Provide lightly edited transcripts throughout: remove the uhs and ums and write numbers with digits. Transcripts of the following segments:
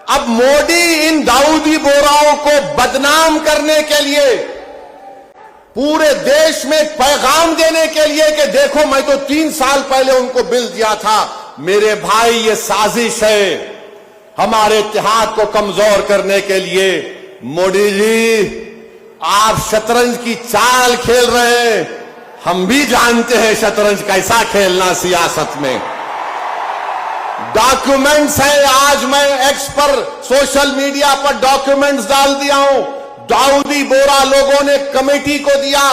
अब मोदी इन दाऊदी बोराओं को बदनाम करने के लिए, पूरे देश में एक पैगाम देने के लिए कि देखो मैं तो 3 साल पहले उनको बिल दिया था। मेरे भाई, ये साजिश है हमारे इत्तेहाद को कमजोर करने के लिए। मोदी जी, आप शतरंज की चाल खेल रहे हैं। हम भी जानते हैं शतरंज कैसा खेलना सियासत में। डॉक्यूमेंट्स है, आज मैं एक्स पर, सोशल मीडिया पर डॉक्यूमेंट्स डाल दिया हूं। दाऊदी बोरा लोगों ने कमेटी को दिया,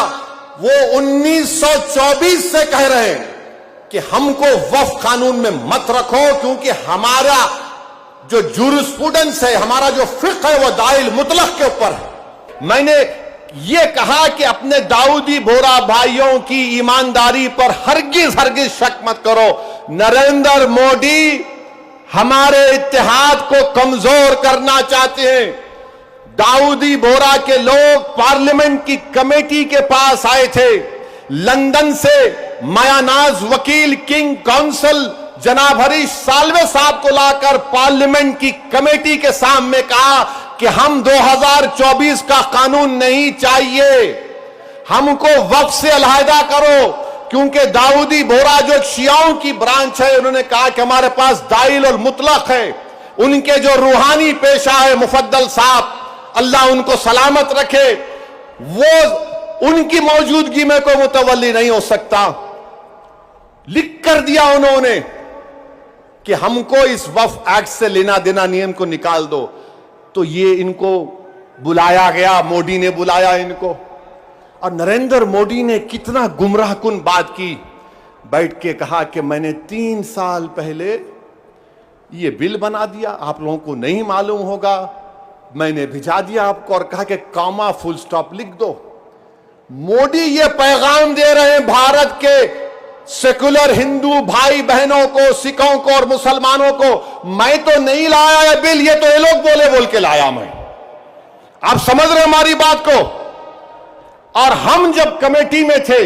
वो 1924 से कह रहे हैं कि हमको वक्फ कानून में मत रखो, क्योंकि हमारा जो जूरिस्प्रूडेंस है, हमारा जो फिक्र है, वो दाइल मुतलक के ऊपर है। मैंने ये कहा कि अपने दाऊदी बोरा भाइयों की ईमानदारी पर हरगिज शक मत करो। नरेंद्र मोदी हमारे इत्तेहाद को कमजोर करना चाहते हैं। दाऊदी बोरा के लोग पार्लियामेंट की कमेटी के पास आए थे। लंदन से मायानाज वकील किंग काउंसिल जनाब हरीश साल्वे साहब को लाकर पार्लियामेंट की कमेटी के सामने कहा कि हम 2024 का कानून नहीं चाहिए, हमको वक्फ से अलहदा करो, क्योंकि दाऊदी बोरा जो शियाओं की ब्रांच है, उन्होंने कहा कि हमारे पास दाइल और मुतलक है। उनके जो रूहानी पेशा है मुफद्दल साहब, अल्लाह उनको सलामत रखे, वो उनकी मौजूदगी में कोई मुतवल्ली नहीं हो सकता। लिख कर दिया उन्होंने कि हमको इस वक्फ एक्ट से लेना देना नियम को निकाल दो। तो ये इनको बुलाया गया, मोदी ने बुलाया इनको, और नरेंद्र मोदी ने कितना गुमराहकुन बात की। बैठ के कहा कि मैंने 3 साल पहले ये बिल बना दिया, आप लोगों को नहीं मालूम होगा, मैंने भिजा दिया आपको, और कहा कि कॉमा फुल स्टॉप लिख दो। मोदी ये पैगाम दे रहे हैं भारत के सेकुलर हिंदू भाई बहनों को, सिखों को और मुसलमानों को, मैं तो नहीं लाया है बिल, ये तो ये लोग बोल के लाया मैं। आप समझ रहे हमारी बात को? और हम जब कमेटी में थे,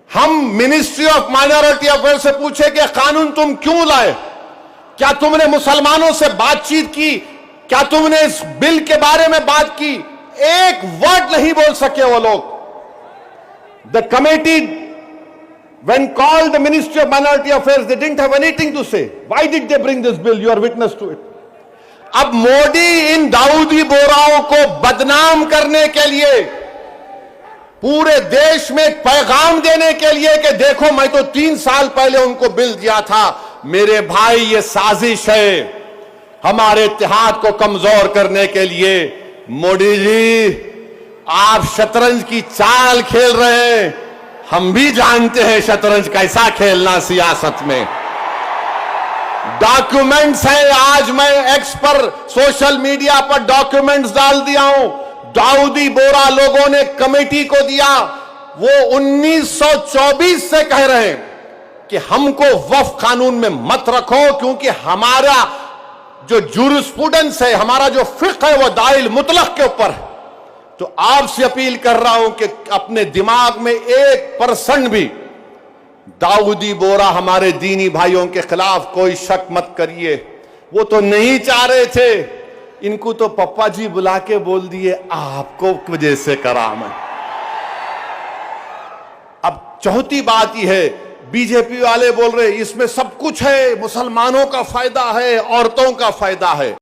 हम मिनिस्ट्री ऑफ माइनॉरिटी अफेयर से पूछे कि कानून तुम क्यों लाए, क्या तुमने मुसलमानों से बातचीत की, क्या तुमने इस बिल के बारे में बात की? एक वर्ड नहीं बोल सके वो लोग। The committee when called the Ministry of Minority Affairs, they didn't have anything to say. Why did they bring this bill? You are witness to it. अब मोदी इन दाऊदी बोराओं को बदनाम करने के लिए, पूरे देश में एक पैगाम देने के लिए कि देखो मैं तो 3 साल पहले उनको बिल दिया था। मेरे भाई, ये साजिश है हमारे इत्तेहाद को कमजोर करने के लिए। मोदी जी, आप शतरंज की चाल खेल रहे हैं। हम भी जानते हैं शतरंज कैसा खेलना सियासत में। डॉक्यूमेंट्स है, आज मैं एक्स पर, सोशल मीडिया पर डॉक्यूमेंट्स डाल दिया हूं। दाऊदी बोरा लोगों ने कमेटी को दिया, वो 1924 से कह रहे हैं कि हमको वक्फ कानून में मत रखो, क्योंकि हमारा जो जूरिस्प्रूडेंस है, हमारा जो फिक्र है, वो दाइल मुतलक के ऊपर है। तो आपसे अपील कर रहा हूं कि अपने दिमाग में 1% भी दाऊदी बोरा हमारे दीनी भाइयों के खिलाफ कोई शक मत करिए। वो तो नहीं चाह रहे थे, इनको तो पप्पा जी बुला के बोल दिए आपको वजह से करा मैं। अब चौथी बात यह है, बीजेपी वाले बोल रहे इसमें सब कुछ है, मुसलमानों का फायदा है, औरतों का फायदा है।